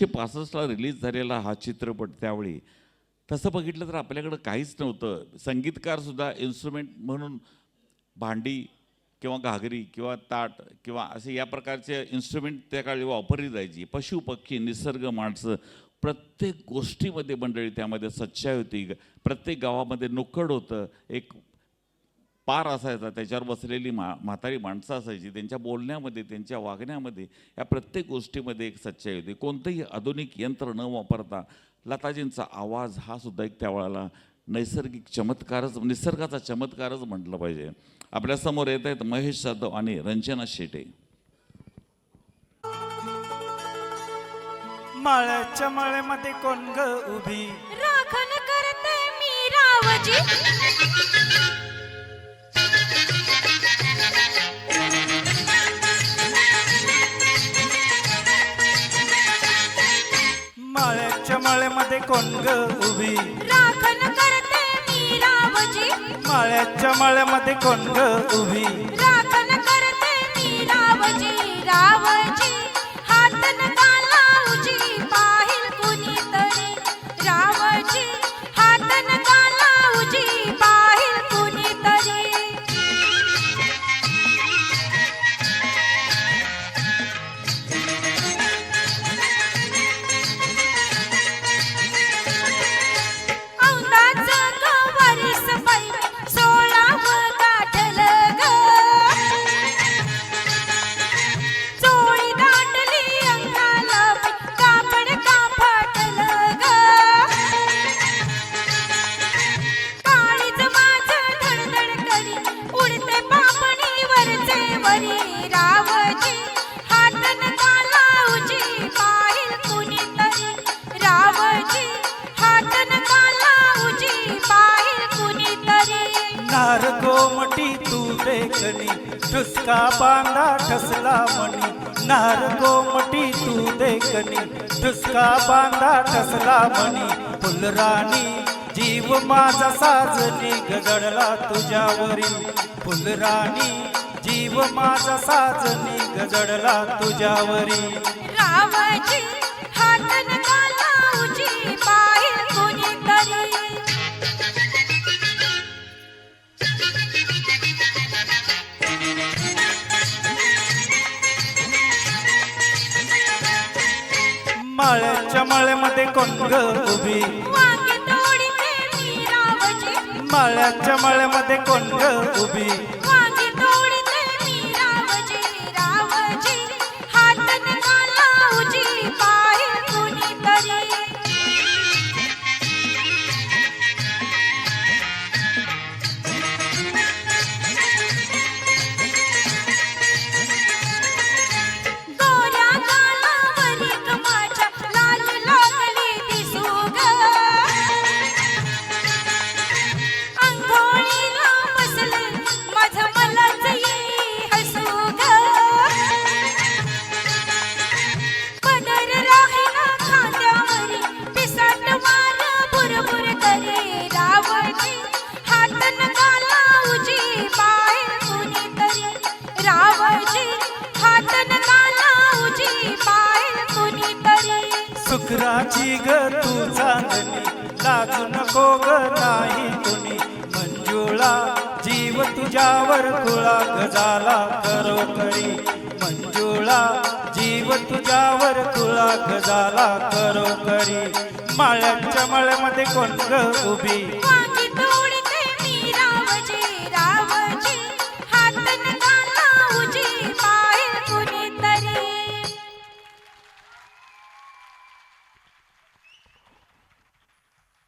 1965ला release झालेला हा चित्रपट त्यावेळी तसं बघितलं तर आपल्याकडं काहीच नव्हतं. संगीतकारसुद्धा इन्स्ट्रुमेंट म्हणून भांडी किंवा घागरी किंवा ताट किंवा असे या प्रकारचे इन्स्ट्रुमेंट त्या काळी वापरली जायची. पशु पक्षी निसर्ग माणसं प्रत्येक गोष्टीमध्ये मंडळी त्यामध्ये सच्चाई होती. प्रत्येक गावामध्ये नुक्कड होतं, एक पार असायचा, त्याच्यावर बसलेली म्हातारी माणसं असायची. त्यांच्या बोलण्यामध्ये त्यांच्या वागण्यामध्ये या प्रत्येक गोष्टीमध्ये एक सच्चाई होती. कोणतंही आधुनिक यंत्र न वापरता लताजींचा आवाज हा सुद्धा एक त्यावेळेला नैसर्गिक चमत्कारच, निसर्गाचा चमत्कारच म्हटलं पाहिजे. आपल्यासमोर येत आहेत महेश जाधव आणि रंजना शेटे. माळ्याच्या माळ्यामध्ये कोण ग उभी, राखण करते मी रावजी. माळ्याच्या माळ्यामध्ये कोण ग उभी, राखण करते मी रावजी. माळ्याच्या माळ्यामध्ये कोण ग उभी, राखण करते मी रावजी. रावजी हात नका लावजी, पाहिल कुणीतरी. रावजी हात नका लावजी, पाहिल कुणीतरी. औंदाचं गवारीस बाई, 16वं गाठलं ग. चोळी दाटली अंगाला बाई, कापड का फाटलं ग. काळीज माझं धडधड करी, उडते पापणी वरचे वरी. रावजी हात नका लावजी, पाहिल कुणीतरी. रावजी हात नका लावजी, पाहिल कुणीतरी. नार गोमटी तू देखणी, ठुसका बांधा ठसला मणी. नार गोमटी तू देखणी, ठुसका बांधा ठसला मणी. फुलराणी जीव माझा साजनी, गजडला तुझ्यावरी. फुलराणी जीव माझा साजनी, गजडला तुझ्यावरी. रावजी हात नका लावजी, पाहिल कुणीतरी. माळ्याच्या माळ्यामध्ये कोण ग उभी, वांगी तोडीते मी रावजी. माळ्याच्या माळ्यामध्ये कोण ग उभी, वांगी तोडीते मी रावजी. रावजी हात नका लावजी, पाहिल कुणीतरी. गोऱ्या गालावरी ग माझ्या, लाज लागली दिसू ग. अंघोळीला बसले माझं मलाच येई हसू ग. पदर राहिला खांद्यावरी, पिसाट मार बुरबुर करी. रावजी हात नका लावजी, पाहिल कुणीतरी. रावजी हात नका लावजी, पाहिल कुणीतरी. सुखराची ग तू चांदणी, लाजू नको ग नाही कुणी. मंजुळा जीव तुझ्यावर कुळा गजाला करो करी. मंजुळा जीव तुझ्यावर कुळा गजाला करो करी. माळ्याच्या माळ्यामध्ये कोण ग उभी, वांगी